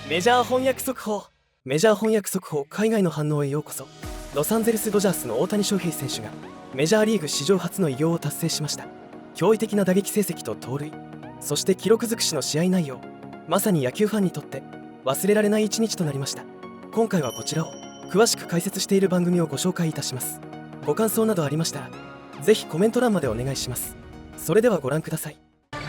メジャー翻訳速報。メジャー翻訳速報、海外の反応へようこそ。ロサンゼルスドジャースの大谷翔平選手がメジャーリーグ史上初の偉業を達成しました。驚異的な打撃成績と盗塁、そして記録尽くしの試合内容、まさに野球ファンにとって忘れられない一日となりました。今回はこちらを詳しく解説している番組をご紹介いたします。ご感想などありましたらぜひコメント欄までお願いします。それではご覧ください。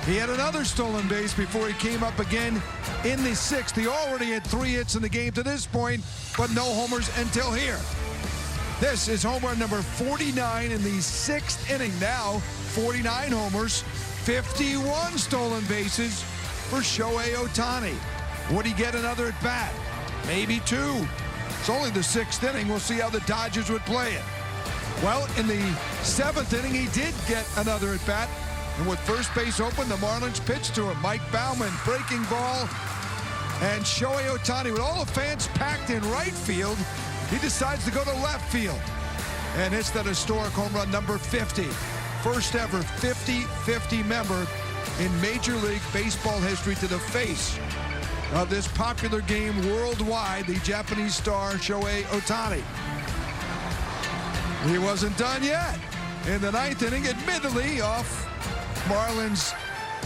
He had another stolen base before he came up again in the sixth. He already had 3 hits in the game to this point, but no homers until here. This is home run number 49 in the 6th inning. Now, 49 homers, 51 stolen bases for Shohei Ohtani. Would he get another at bat? Maybe 2. It's only the 6th inning. We'll see how the Dodgers would play it. Well, in the 7th inning, he did get another at bat. And with first base open, the Marlins pitched to him. Mike Baumann, breaking ball. And Shohei Ohtani, with all the fans packed in right field, he decides to go to left field and hits that historic home run number 50. First ever 50-50 member in Major League Baseball history to the face of this popular game worldwide, the Japanese star Shohei Ohtani. He wasn't done yet. In the 9th inning, admittedly off Marlins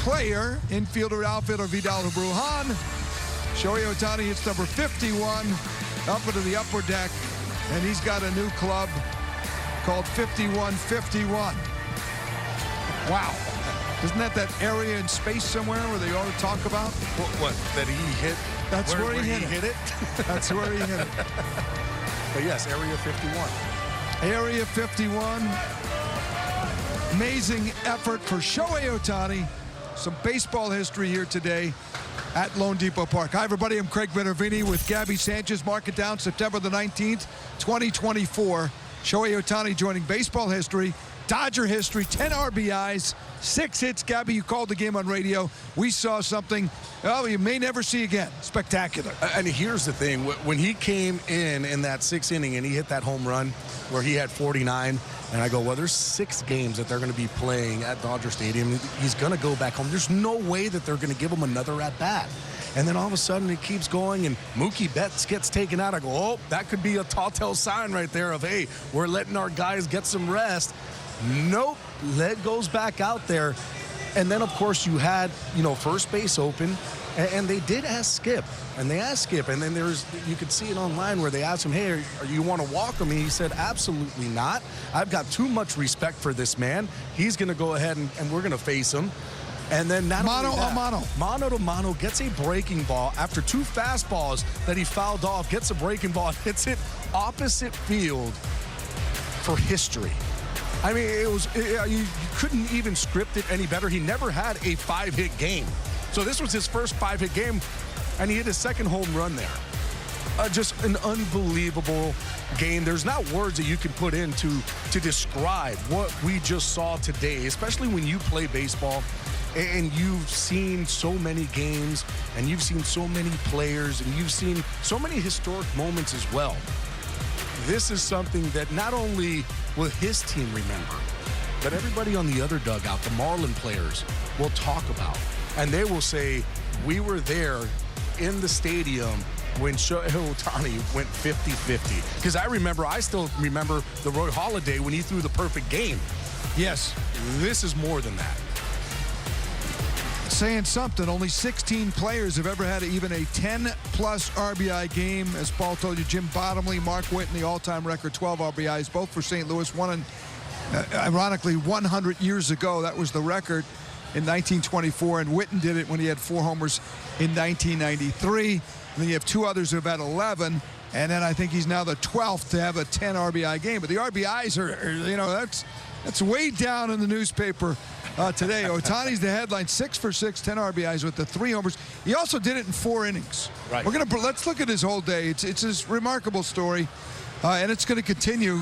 player, infielder, outfielder Vidal Brujan, Shohei Ohtani hits number 51 up into the upper deck, and he's got a new club called 51-51. Wow. Isn't that area in space somewhere where they ought to talk about? What that he hit? That's where he hit it. That's where he hit it. But yes, Area 51. Area 51. Amazing effort for Shohei Ohtani. Some baseball history here today at Lone Depot Park. Hi, everybody. I'm Craig Minervini with Gabby Sanchez. Mark it down, September the 19th, 2024. Shohei Ohtani joining baseball history, Dodger history, 10 RBIs, 6 hits. Gabby, you called the game on radio. We saw something, well, you may never see again. Spectacular. And here's the thing. When he came in that 6th inning and he hit that home run where he had 49, and I go, well, there's 6 games that they're going to be playing at Dodger Stadium. He's going to go back home. There's no way that they're going to give him another at-bat. And then all of a sudden it keeps going, and Mookie Betts gets taken out. I go, oh, that could be a telltale sign right there of, hey, we're letting our guys get some rest. Nope, Led goes back out there. And then, of course, you had, first base open, and they did ask Skip. And they asked Skip, and then you could see it online where they asked him, hey, you want to walk him? And he said, absolutely not. I've got too much respect for this man. He's going to go ahead and we're going to face him. And then mano to mano, gets a breaking ball after 2 fastballs that he fouled off, gets a breaking ball, hits it opposite field for history. I mean, you couldn't even script it any better. He never had a 5-hit game. So this was his first 5-hit game, and he hit his 2nd home run there. Just an unbelievable game. There's not words that you can put in to describe what we just saw today, especially when you play baseball and you've seen so many games and you've seen so many players and you've seen so many historic moments as well. This is something that not only will his team remember, but everybody on the other dugout, the Marlin players, will talk about. And they will say, we were there in the stadium when Shohei Ohtani went 50-50. Because I still remember the Roy Halladay when he threw the perfect game. Yes. This is more than that. Saying something. Only 16 players have ever had even a 10-plus RBI game. As Paul told you, Jim Bottomley, Mark Whiten, the all-time record, 12 RBIs, both for St. Louis. One, ironically, 100 years ago. That was the record in 1924, and Whiten did it when he had 4 homers in 1993. And then you have 2 others who have had 11, and then I think he's now the 12th to have a 10 RBI game. But the RBIs are that's way down in the newspaper today. Ohtani's the headline, 6 for 6, 10 RBIs with the 3 homers. He also did it in 4 innings. Right. Let's look at his whole day. It's his remarkable story, and it's going to continue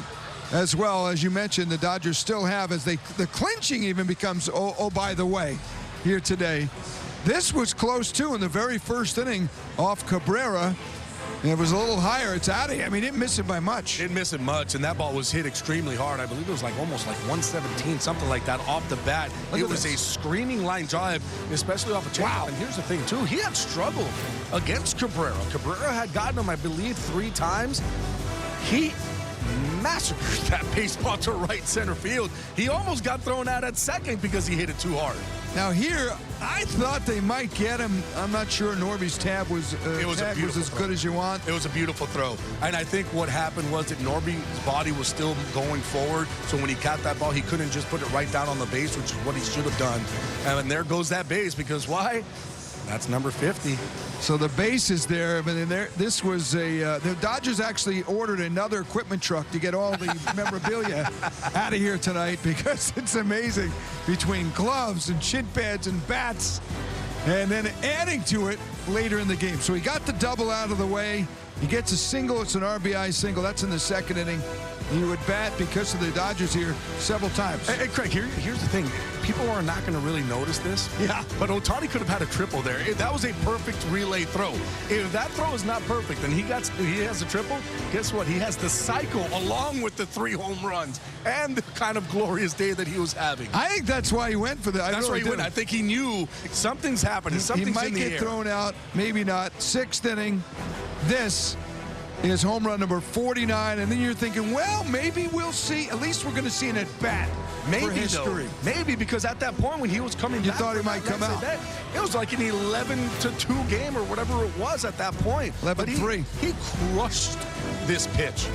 as well. As you mentioned, the Dodgers still have, as the clinching even becomes, oh, by the way, here today. This was close, too, in the very first inning off Cabrera. It was a little higher. It's out of here. I mean, he didn't miss it by much. Didn't miss it much, and that ball was hit extremely hard. I believe it was like almost like 117, something like that off the bat. It was a screaming line drive, especially off a changeup. Wow. And here's the thing, too. He had struggled against Cabrera. Cabrera had gotten him, I believe, 3 times. He massacred that baseball to right center field. He almost got thrown out at second because he hit it too hard. Now here, I thought they might get him. I'm not sure Norby's tab was as good as you want. It was a beautiful throw. And I think what happened was that Norby's body was still going forward. So when he caught that ball, he couldn't just put it right down on the base, which is what he should have done. And there goes that base, because why? That's number 50. So the base is there, but this was the Dodgers actually ordered another equipment truck to get all the memorabilia out of here tonight, because it's amazing, between gloves and shin pads and bats, and then adding to it later in the game. So he got the double out of the way. He gets a single. It's an RBI single. That's in the second inning. He would bat, because of the Dodgers here, several times. Hey, Craig, here's the thing. People are not going to really notice this. Yeah. But Ohtani could have had a triple there. That was a perfect relay throw. If that throw is not perfect and he has a triple, guess what? He has the cycle along with the 3 home runs and the kind of glorious day that he was having. I think that's why he went for that. That's why he went. I think he knew something's happening. Something's he might in the get air. thrown out, maybe not. 6th inning. This is home run number 49, and then you're thinking, well, maybe we'll see. At least we're going to see an at-bat for history. Maybe, because at that point when he was coming You back, thought he might come out. It was like an 11-2 game or whatever it was at that point. 11-3. He crushed this pitch.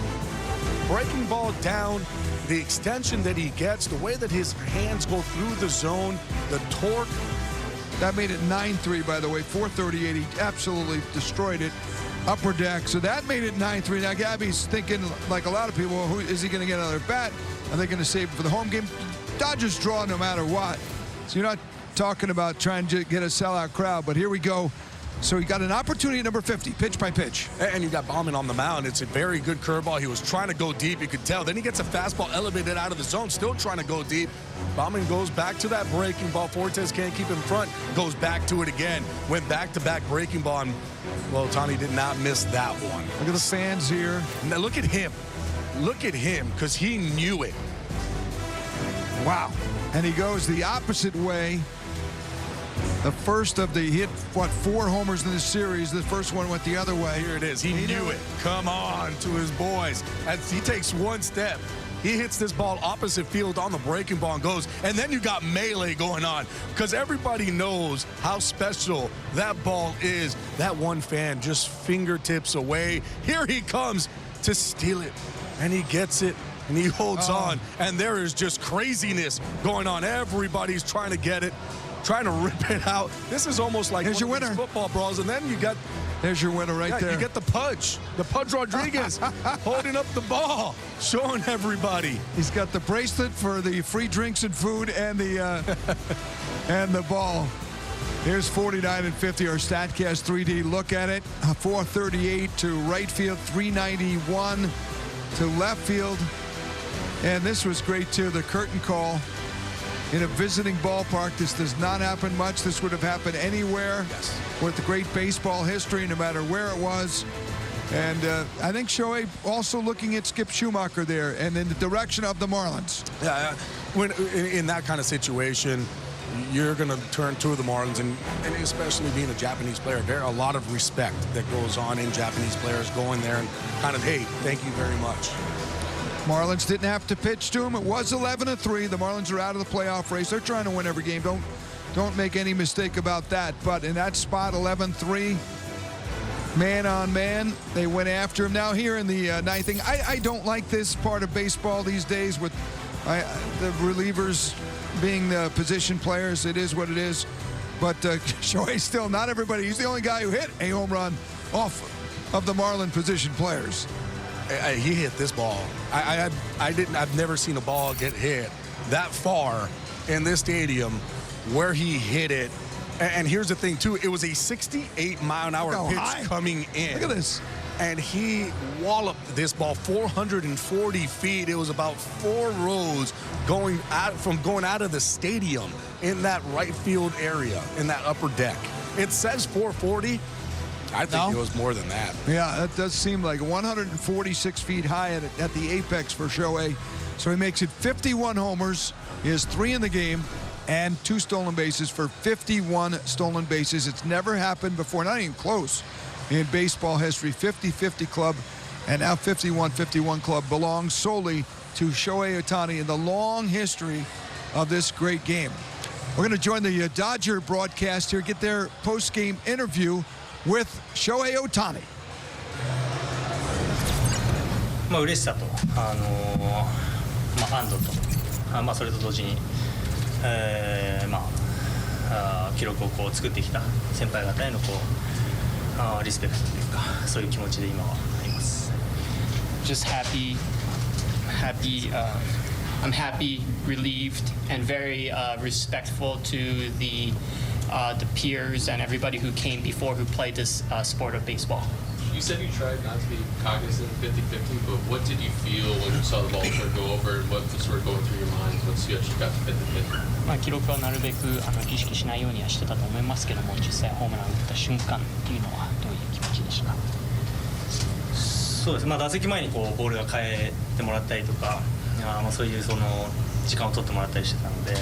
Breaking ball down, the extension that he gets, the way that his hands go through the zone, the torque. That made it 9-3, by the way. 438. He absolutely destroyed it. Upper deck. So that made it 9-3. Now Gabby's thinking, like a lot of people, well, is he going to get another bat? Are they going to save it for the home game? Dodgers draw no matter what. So you're not talking about trying to get a sellout crowd, but here we go. So he got an opportunity at number 50, pitch by pitch. And you got Baumann on the mound. It's a very good curveball. He was trying to go deep, you could tell. Then he gets a fastball elevated out of the zone, still trying to go deep. Baumann goes back to that breaking ball. Fortes can't keep him in front, goes back to it again. Went back-to-back breaking ball, and, well, Ohtani did not miss that one. Look at the fans here. Now look at him. Look at him, because he knew it. Wow. And he goes the opposite way. The first of the hit, 4 homers in this series. The first one went the other way. Here it is. He knew it. Come on to his boys. As he takes one step, he hits this ball opposite field on the breaking ball and goes. And then you got melee going on, because everybody knows how special that ball is. That one fan just fingertips away. Here he comes to steal it, and he gets it. And he holds on, and there is just craziness going on. Everybody's trying to get it, trying to rip it out. This is almost like Here's your winner. Football brawls, and then you got... There's your winner right there. You get the Pudge Rodriguez holding up the ball, showing everybody. He's got the bracelet for the free drinks and food and the and the ball. Here's 49 and 50, our StatCast 3D look at it. 438 to right field, 391 to left field. And this was great, too, the curtain call in a visiting ballpark. This does not happen much. This would have happened anywhere with the great baseball history, no matter where it was. And I think Shohei also looking at Skip Schumacher there and in the direction of the Marlins. Yeah, when in that kind of situation, you're going to turn to the Marlins, and especially being a Japanese player, there are a lot of respect that goes on in Japanese players going there and kind of, hey, thank you very much. Marlins didn't have to pitch to him. It was 11-3. The Marlins are out of the playoff race. They're trying to win every game. Don't make any mistake about that. But in that spot, 11-3, man on man, they went after him. Now here in the ninth inning, I don't like this part of baseball these days with the relievers being the position players. It is what it is. But Shohei still, not everybody. He's the only guy who hit a home run off of the Marlin position players. He hit this ball. I've never seen a ball get hit that far in this stadium where he hit it. And here's the thing, too. It was a 68-mile-an-hour pitch coming in. Look at this. And he walloped this ball 440 feet. It was about 4 rows going out of the stadium in that right field area, in that upper deck. It says 440. I think No? it was more than that. Yeah, that does seem like 146 feet high at the apex for Shohei. So he makes it 51 homers. He has 3 in the game and 2 stolen bases for 51 stolen bases. It's never happened before, not even close in baseball history. 50-50 club and now 51-51 club belongs solely to Shohei Ohtani in the long history of this great game. We're going to join the Dodger broadcast here, get their post-game interview with Shohei Ohtani. 嬉しさと、安堵と、それと同時に、記録をこう作ってきた先輩方へのリスペクトというか、そういう気持ちで今はあります。Just I'm happy, relieved, and very respectful to the peers and everybody who came before who played this sport of baseball. You said you tried not to be cognizant of 50-50, but what did you feel when you saw the ball sort of go over, and what was sort of going through your mind once you actually got to 50-50? 記録はなるべく意識しないようにはしてたと思いますけども、実際ホームランを打った瞬間っていうのはどういう気持ちでしたか？そうです、打席前にこうボールが変えてもらったりとか、そういうその時間を取ってもらったりしてたので、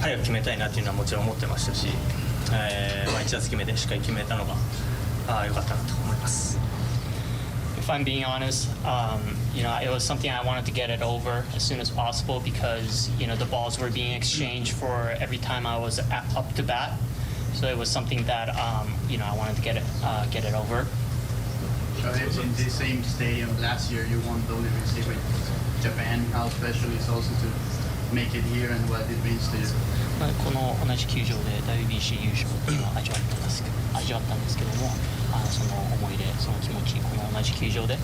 早く決めたいなっていうのはもちろん思ってましたし、1打席目でしっかり決めたのが良かったなと思います。If I'm being honest, it was something I wanted to get it over as soon as possible because, the balls were being exchanged for every time I was up to bat. So it was something that, I wanted to get it over. In this same stadium last year, you won the Olympics with Japan. How special is also to make it here and what it means to you? この同じ球場で WBC 優勝っていうのを味わったんですけども、その思い出、その気持ち、この同じ球場で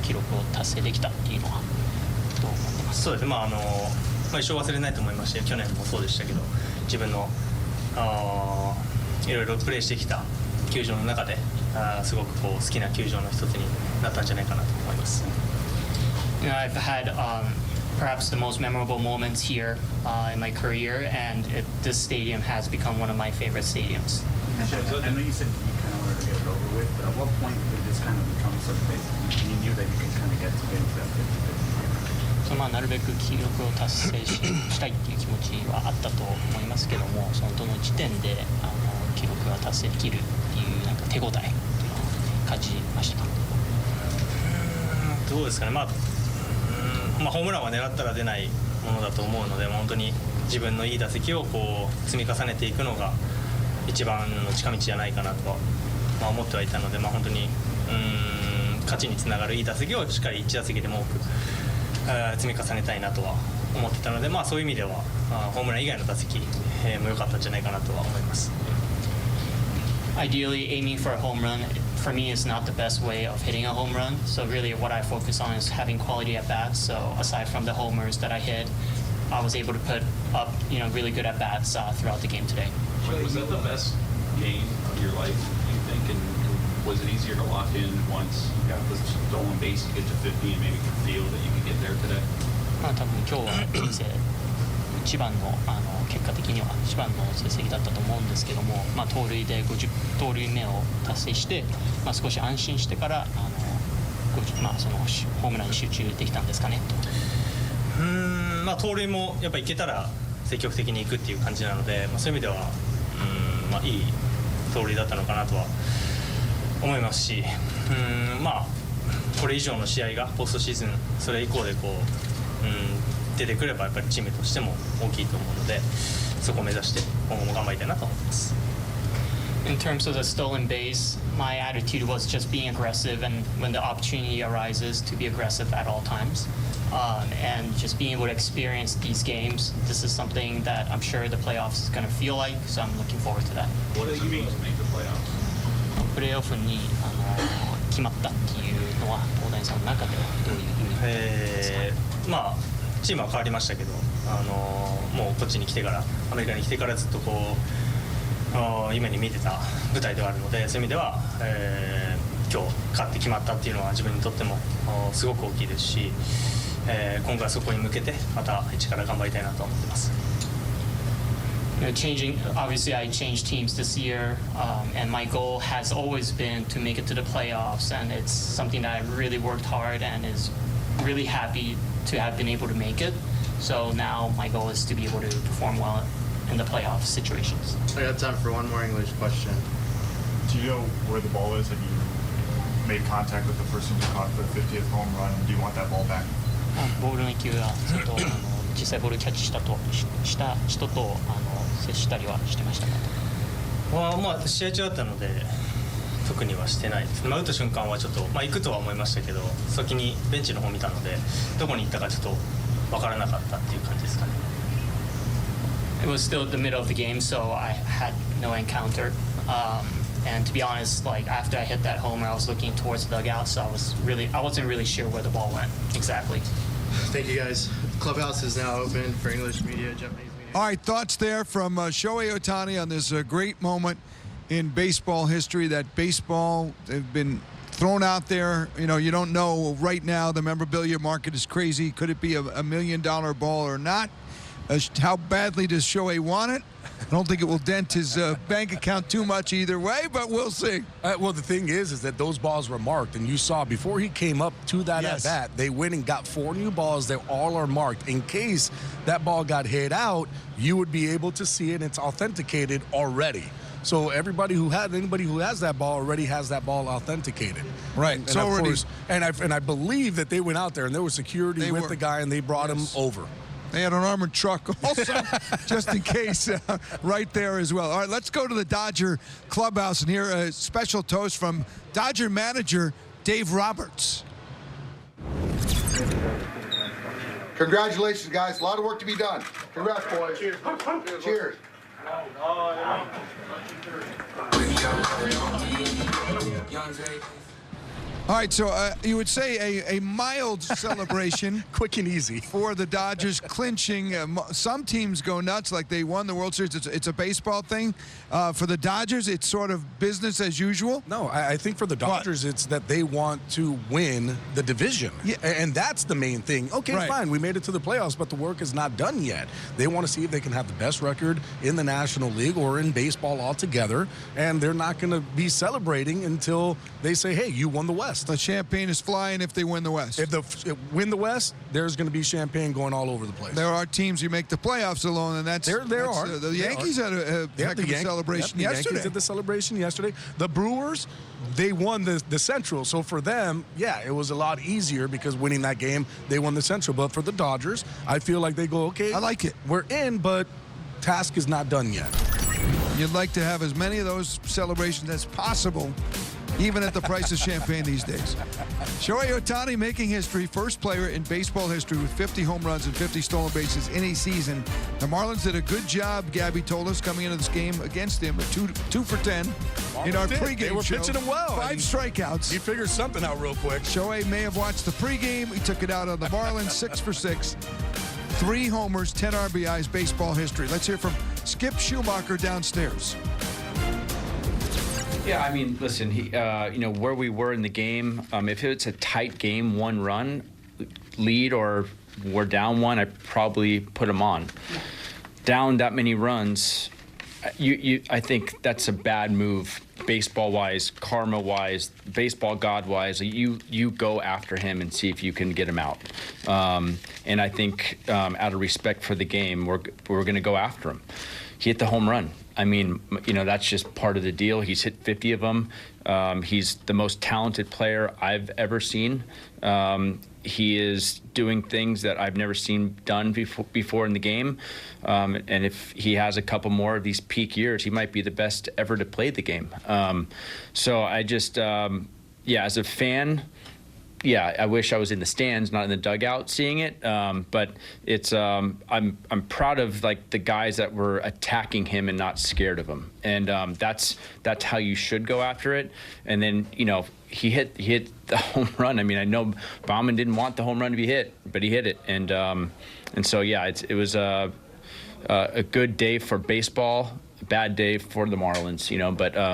記録を達成できたっていうのはどう思ってます？そうですね、一生忘れないと思いまして、去年もそうでしたけど、自分のいろいろプレーしてきた球場の中で、すごく好きな球場の一つになったんじゃないかなと思います。I've had perhaps the most memorable moments here in my career, and this stadium has become one of my favorite stadiums. I know you said you kind of wanted to get it over with, but at what point did this kind of become sort of basic? You knew that you could kind of get into that 50-50. なるべく記録を達成したいっていう気持ちはあったと思いますけども、そのどの時点で記録が達成できるっていうなんか手応えっていうのを感じましたか？どうですかね、ホームランは狙ったら出ないものだと思うので、本当に自分のいい打席を積み重ねていくのが一番の近道じゃないかなとは、思ってはいたので、本当に勝ちにつながるいい打席をしっかり1打席でも多く積み重ねたいなとは思ってたので、そういう意味ではホームラン以外の打席も良かったんじゃないかなとは思います。Ideally, aiming for a home run for me is not the best way of hitting a home run. So really what I focus on is having quality at bats. So aside from the homers that I hit, I was able to put up, really good at bats throughout the game today. Was that the best game of your life, you think? And was it easier to lock in once you got the stolen base to get to 50 and maybe feel that you could get there today? 多分今日は人生一番の結果的には一番の成績だったと思うんですけども、盗塁で50盗塁目を達成して、少し安心してからそのホームランに集中できたんですかねと。盗塁もやっぱりいけたら積極的にいくっていう感じなので、そういう意味では、いい盗塁だったのかなとは思いますし、これ以上の試合がポストシーズンそれ以降で出てくればやっぱりチームとしても大きいと思うので、そこを目指して今後も頑張りたいなと思います。In terms of the stolen base, my attitude was just being aggressive, and when the opportunity arises, to be aggressive at all times. And just being able to experience these games, this is something that I'm sure the playoffs is going to feel like, so I'm looking forward to that. What does it mean to make the playoffs? プレーオフに決まったっていうのは大谷さんの中ではどういう意味ですか？チームは変わりましたけど、もうこっちに来てから、アメリカに来てからずっと夢に見てた舞台ではあるので、そういう意味では、今日勝って決まったっていうのは自分にとってもすごく大きいですし、今後はそこに向けてまた一から頑張りたいなと思ってます。changing. Obviously, I changed teams this year, and my goal has always been to make it to the playoffs, and it's something that I really worked hard and is really happy to have been able to make it. So now my goal is to be able to perform well in the playoff situations. I got time for one more English question. Do you know where the ball is? Have you made contact with the person who caught the 50th home run? Do you want that ball back? ボールの勢いはちょっと実際ボールキャッチした人と接したりはしてましたか？まあ試合中だったので特にはしてないです。打った瞬間はちょっと行くとは思いましたけど、先にベンチの方見たのでどこに行ったかちょっと分からなかったっていう感じですかね。It was still the middle of the game, so I had no encounter. And to be honest, like after I hit that homer, I was looking towards the dugout, so I wasn't really sure where the ball went exactly. Thank you guys. The clubhouse is now open for English media, Japanese media. All right, thoughts there from Shohei Ohtani on this great moment in baseball history. That baseball have been thrown out there. You know, you don't know right now. The memorabilia market is crazy. Could it be a $1 million ball or not? How badly does Shohei want it? I don't think it will dent his bank account too much either way, but we'll see. Well, the thing is that those balls were marked, and you saw before he came up to that at bat, they went and got 4 new balls that all are marked. In case that ball got hit out, you would be able to see it. It's authenticated already. So anybody who has that ball already has that ball authenticated. Right. And of course, and I believe that they went out there and there was security with the guy and they brought him over. They had an armored truck also, just in case, right there as well. All right, let's go to the Dodger clubhouse and hear a special toast from Dodger manager Dave Roberts. Congratulations, guys. A lot of work to be done. Congrats, boys. Cheers. Cheers. All right, so you would say a mild celebration. Quick and easy. For the Dodgers clinching. Some teams go nuts like they won the World Series. It's a baseball thing. For the Dodgers, it's sort of business as usual. No, I think for the Dodgers, it's that they want to win the division. Yeah. And that's the main thing. Okay, fine, we made it to the playoffs, but the work is not done yet. They want to see if they can have the best record in the National League or in baseball altogether, and they're not going to be celebrating until they say, hey, you won the West. The champagne is flying if they win the West. If they win the West, there's going to be champagne going all over the place. There are teams who make the playoffs alone, and that's... There are. The Yankees had a heck of a celebration yesterday. The Yankees did the celebration yesterday. The Brewers, they won the Central. So for them, yeah, it was a lot easier because winning that game, they won the Central. But for the Dodgers, I feel like they go, okay, I like it. We're in, but task is not done yet. You'd like to have as many of those celebrations as possible, even at the price of champagne these days. Shohei Ohtani making history, first player in baseball history with 50 home runs and 50 stolen bases in a season. The Marlins did a good job, Gabby told us, coming into this game against him, 2 for 10 in our pregame show. They were pitching him well. 5 strikeouts. He figured something out real quick. Shohei may have watched the pregame. He took it out on the Marlins, 6 for 6. 3 homers, 10 RBIs, baseball history. Let's hear from Skip Schumacher downstairs. Yeah, I mean, listen, where we were in the game, if it's a tight game, 1 run lead or we're down 1, I'd probably put them on. Down that many runs, I think that's a bad move, baseball-wise, karma-wise, baseball god-wise. You go after him and see if you can get him out. And I think out of respect for the game, we're going to go after him. He hit the home run. I mean, that's just part of the deal. He's hit 50 of them. He's the most talented player I've ever seen. He is doing things that I've never seen done before in the game. And if he has a couple more of these peak years, he might be the best ever to play the game. So I just, as a fan, I wish I was in the stands, not in the dugout, seeing it. But it's I'm proud of like the guys that were attacking him and not scared of him. And that's how you should go after it. And then he hit the home run. I mean, I know Baumann didn't want the home run to be hit, but he hit it. And so it was a good day for baseball, a bad day for the Marlins.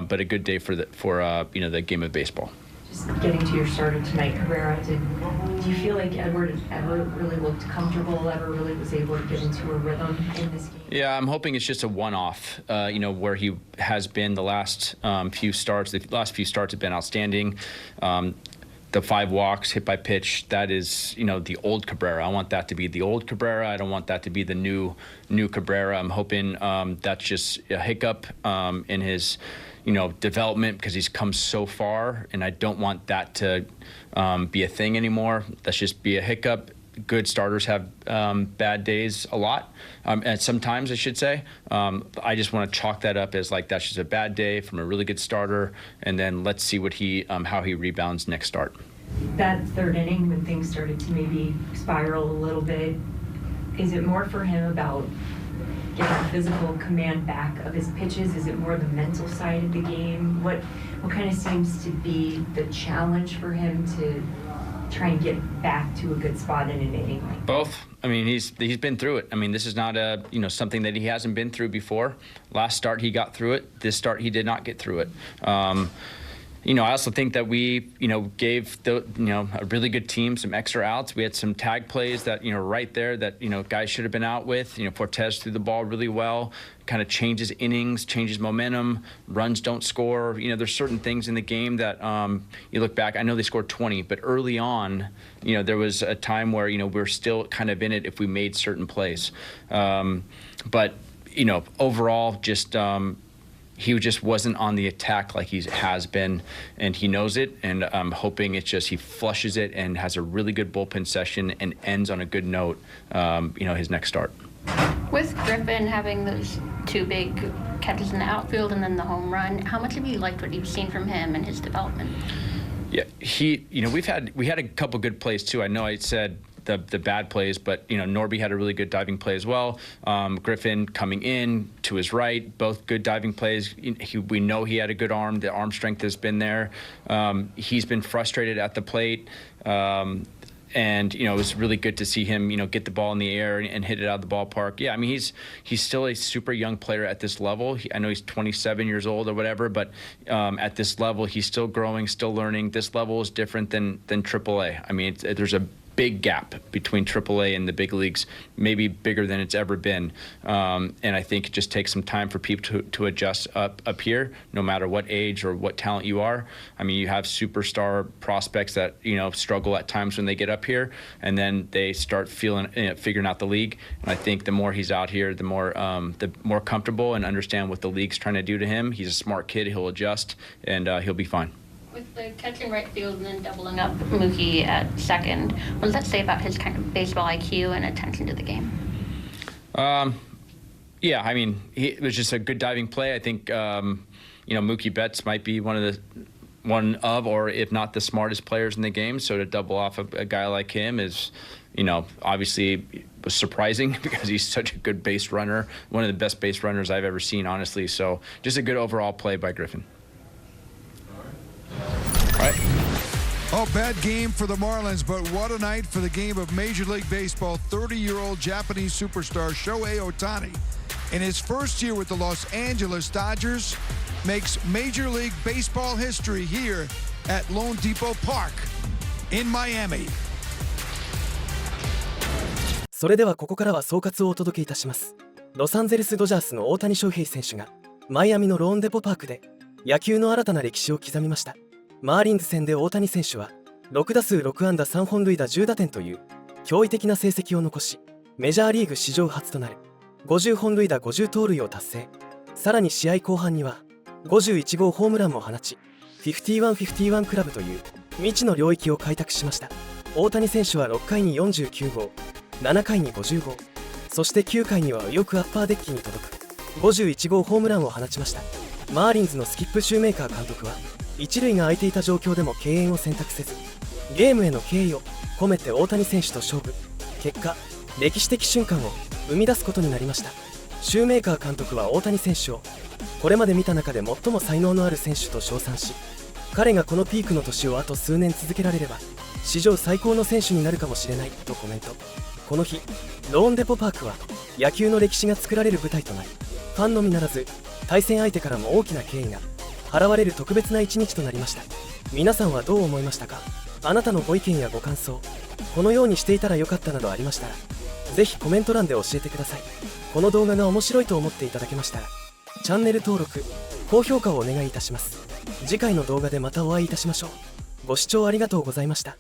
But a good day for the game of baseball. Just getting to your starter tonight, Cabrera, do you feel like Edward ever really looked comfortable, ever really was able to get into a rhythm in this game? Yeah, I'm hoping it's just a one-off, where he has been the last few starts. The last few starts have been outstanding. The 5 walks, hit by pitch, that is, the old Cabrera. I want that to be the old Cabrera. I don't want that to be the new Cabrera. I'm hoping that's just a hiccup in his, development, because he's come so far, and I don't want that to be a thing anymore. Let's just be a hiccup. Good starters have bad days a lot, and sometimes I should say. I just want to chalk that up as like that's just a bad day from a really good starter, and then let's see what how he rebounds next start. That third inning, when things started to maybe spiral a little bit, is it more for him about getting physical command back of his pitches? Is it more the mental side of the game? What kind of seems to be the challenge for him to try and get back to a good spot in an inning? Both. I mean, he's been through it. I mean, this is not something that he hasn't been through before. Last start he got through it. This start he did not get through it. I also think that we, gave a really good team some extra outs. We had some tag plays that, right there that, guys should have been out with. Fortes threw the ball really well, kind of changes innings, changes momentum, runs don't score. There's certain things in the game that you look back, I know they scored 20, but early on, there was a time where, we're still kind of in it if we made certain plays. But, overall, just he just wasn't on the attack like he has been, and he knows it, and I'm hoping it's just he flushes it and has a really good bullpen session and ends on a good note, his next start. With Griffin having those 2 big catches in the outfield and then the home run, how much have you liked what you've seen from him and his development? Yeah, we had a couple good plays too. I know I said the bad plays, but Norby had a really good diving play as well. Griffin coming in to his right, both good diving plays. We know he had a good arm. The arm strength has been there. He's been frustrated at the plate. And it was really good to see him, get the ball in the air and hit it out of the ballpark. Yeah, I mean, he's still a super young player at this level. I know he's 27 years old or whatever, but at this level, he's still growing, still learning. This level is different than AAA. I mean, there's a big gap between AAA and the big leagues, maybe bigger than it's ever been. And I think it just takes some time for people to adjust up here, no matter what age or what talent you are. I mean, you have superstar prospects that, struggle at times when they get up here, and then they start figuring out the league. And I think the more he's out here, the more comfortable and understand what the league's trying to do to him. He's a smart kid. He'll adjust, and he'll be fine. With the catch in right field and then doubling up Mookie at second, what does that say about his kind of baseball IQ and attention to the game? Yeah, I mean, it was just a good diving play. I think, Mookie Betts might be one of, or if not the smartest players in the game. So to double off a guy like him is, obviously was surprising because he's such a good base runner, one of the best base runners I've ever seen, honestly. So just a good overall play by Griffin. Right. Oh, bad game for the Marlins, but what a night for the game of Major League Baseball. 30-year-old Japanese superstar Shohei Ohtani, in his first year with the Los Angeles Dodgers, makes Major League Baseball history here at Lone Depot Park in Miami. それではここからは総括をお届けいたします。ロサンゼルスドジャースの大谷翔平選手がマイアミのローンデポパークで野球の新たな歴史を刻みました。マーリンズ戦で大谷選手は6打数6安打3本塁打10打点という驚異的な成績を残し、メジャーリーグ史上初となる50本塁打50盗塁を達成。さらに試合後半には51号ホームランも放ち、51-51クラブという未知の領域を開拓しました。大谷選手は6回に49号、7回に50号、そして9回には右翼アッパーデッキに届く51号ホームランを放ちました。マーリンズのスキップシューメーカー監督は一塁が空いていた状況でも敬遠を選択せず、ゲームへの敬意を込めて大谷選手と勝負、結果歴史的瞬間を生み出すことになりました。シューメーカー監督は大谷選手をこれまで見た中で最も才能のある選手と称賛し、彼がこのピークの年をあと数年続けられれば史上最高の選手になるかもしれないとコメント。この日ローンデポパークは野球の歴史が作られる舞台となり、ファンのみならず対戦相手からも大きな敬意が払われる特別な一日となりました。皆さんはどう思いましたか？あなたのご意見やご感想、このようにしていたらよかったなどありましたら、ぜひコメント欄で教えてください。この動画が面白いと思っていただけましたら、チャンネル登録、高評価をお願いいたします。次回の動画でまたお会いいたしましょう。ご視聴ありがとうございました。